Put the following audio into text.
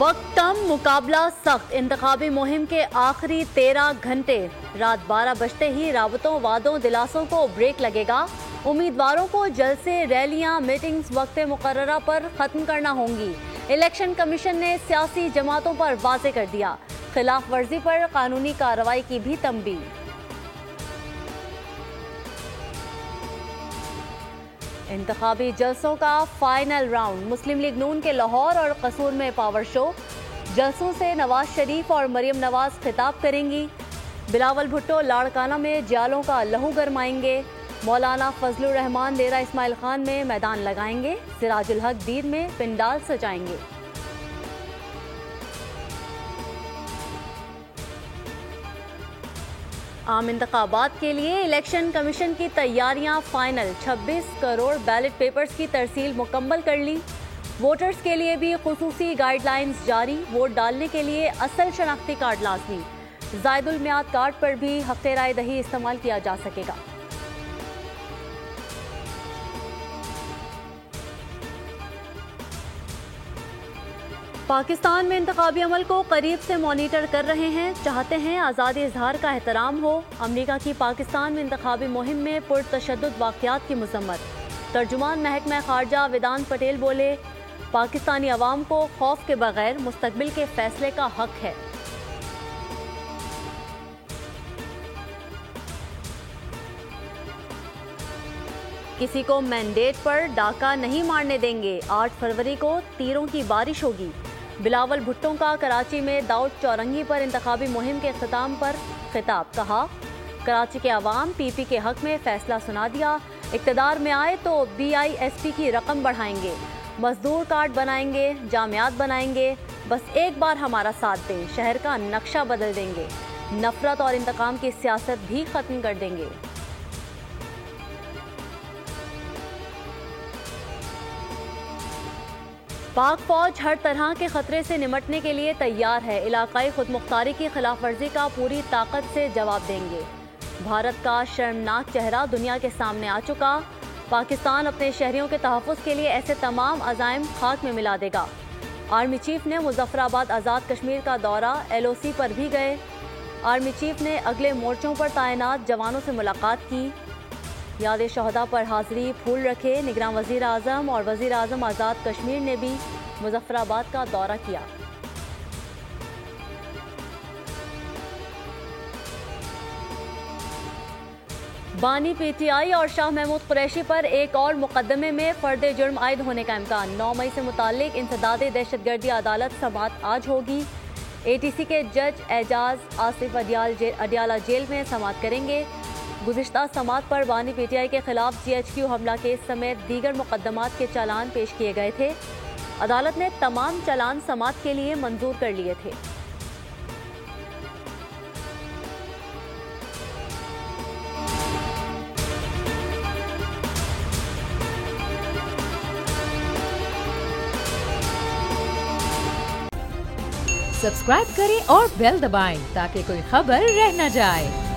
वक्त कम, मुकाबला सख्त। इंतखाबी मुहिम के आखिरी 13 घंटे। रात 12 बजते ही राबतों, वादों, दिलासों को ब्रेक लगेगा। उम्मीदवारों को जलसे, रैलियां, मीटिंग्स वक्त मुकर्ररा पर खत्म करना होंगी। इलेक्शन कमीशन ने सियासी जमातों पर वाज़ेह कर दिया। खिलाफ वर्जी पर कानूनी कार्रवाई की भी तंबीह। इंतखाबी जलसों का फाइनल राउंड। मुस्लिम लीग नून के लाहौर और कसूर में पावर शो। जलसों से नवाज शरीफ और मरियम नवाज खिताब करेंगी। बिलावल भुट्टो लाड़काना में जियालों का लहू गरमाएंगे। मौलाना फजलुर रहमान डेरा इस्माइल खान में मैदान लगाएंगे। सिराजुल हक दीर में पिंडाल सजाएंगे। आम इंतखाबात के लिए इलेक्शन कमीशन की तैयारियां फाइनल। 26 करोड़ बैलेट पेपर्स की तरसील मुकम्मल कर ली। वोटर्स के लिए भी खुसूसी गाइडलाइंस जारी। वोट डालने के लिए असल शनाख्ती कार्ड लाजमी। जायदुल मियाद कार्ड पर भी हक़ राय दही इस्तेमाल किया जा सकेगा। पाकिस्तान में इंतखाबी अमल को करीब से मॉनिटर कर रहे हैं। चाहते हैं आज़ादी इजहार का एहतराम हो। अमरीका की पाकिस्तान में इंतखाबी मुहिम में पुरतशद्दुद वाक़यात की मज़म्मत। तर्जुमान महकमा खारजा वेदांत पटेल बोले, पाकिस्तानी अवाम को खौफ के बगैर मुस्तकबिल के फैसले का हक है। किसी को मैंडेट पर डाका नहीं मारने देंगे। 8 फरवरी को तीरों की बारिश होगी। बिलावल भुट्टो का कराची में दाऊद चौरंगी पर इंतखाबी मुहिम के अख्ताम पर खिताब। कहा, कराची के अवाम पीपी के हक में फैसला सुना दिया। इक़्तिदार में आए तो BISP की रकम बढ़ाएंगे, मजदूर कार्ड बनाएंगे, जामियात बनाएंगे। बस एक बार हमारा साथ दें, शहर का नक्शा बदल देंगे। नफरत और इंतकाम की सियासत भी खत्म कर देंगे। पाक फौज हर तरह के खतरे से निमटने के लिए तैयार है। इलाकाई खुदमुख्तारी की खिलाफ वर्जी का पूरी ताकत से जवाब देंगे। भारत का शर्मनाक चेहरा दुनिया के सामने आ चुका। पाकिस्तान अपने शहरियों के तहफ़्फ़ुज़ के लिए ऐसे तमाम अज़ाइम खाक में मिला देगा। आर्मी चीफ ने मुज़फ़्फ़राबाद आज़ाद कश्मीर का दौरा। LOC पर भी गए। आर्मी चीफ ने अगले मोर्चों पर तैनात जवानों से मुलाकात की। याद शहदा पर हाजिरी, फूल रखे। निगरान वज़ीर आज़म और वज़ीर आज़म आज़ाद कश्मीर ने भी मुज़फ़्फ़राबाद का दौरा किया। बानी PTI और शाह महमूद कुरैशी पर एक और मुकदमे में फ़र्द जुर्म आयद होने का इम्कान। 9 मई से मुताल्लिक इंसदादे दहशतगर्दी अदालत समाअत आज होगी। ATC के जज एजाज आसिफ अडियाला जेल में समाअत करेंगे। गुज़िश्ता समाअत पर बानी PTI के खिलाफ GHQ हमला केस समेत दीगर मुकदमात के चालान पेश किए गए थे। अदालत ने तमाम चालान समाअत के लिए मंजूर कर लिए थे। सब्सक्राइब करें और बेल दबाएं ताकि कोई खबर रह न जाए।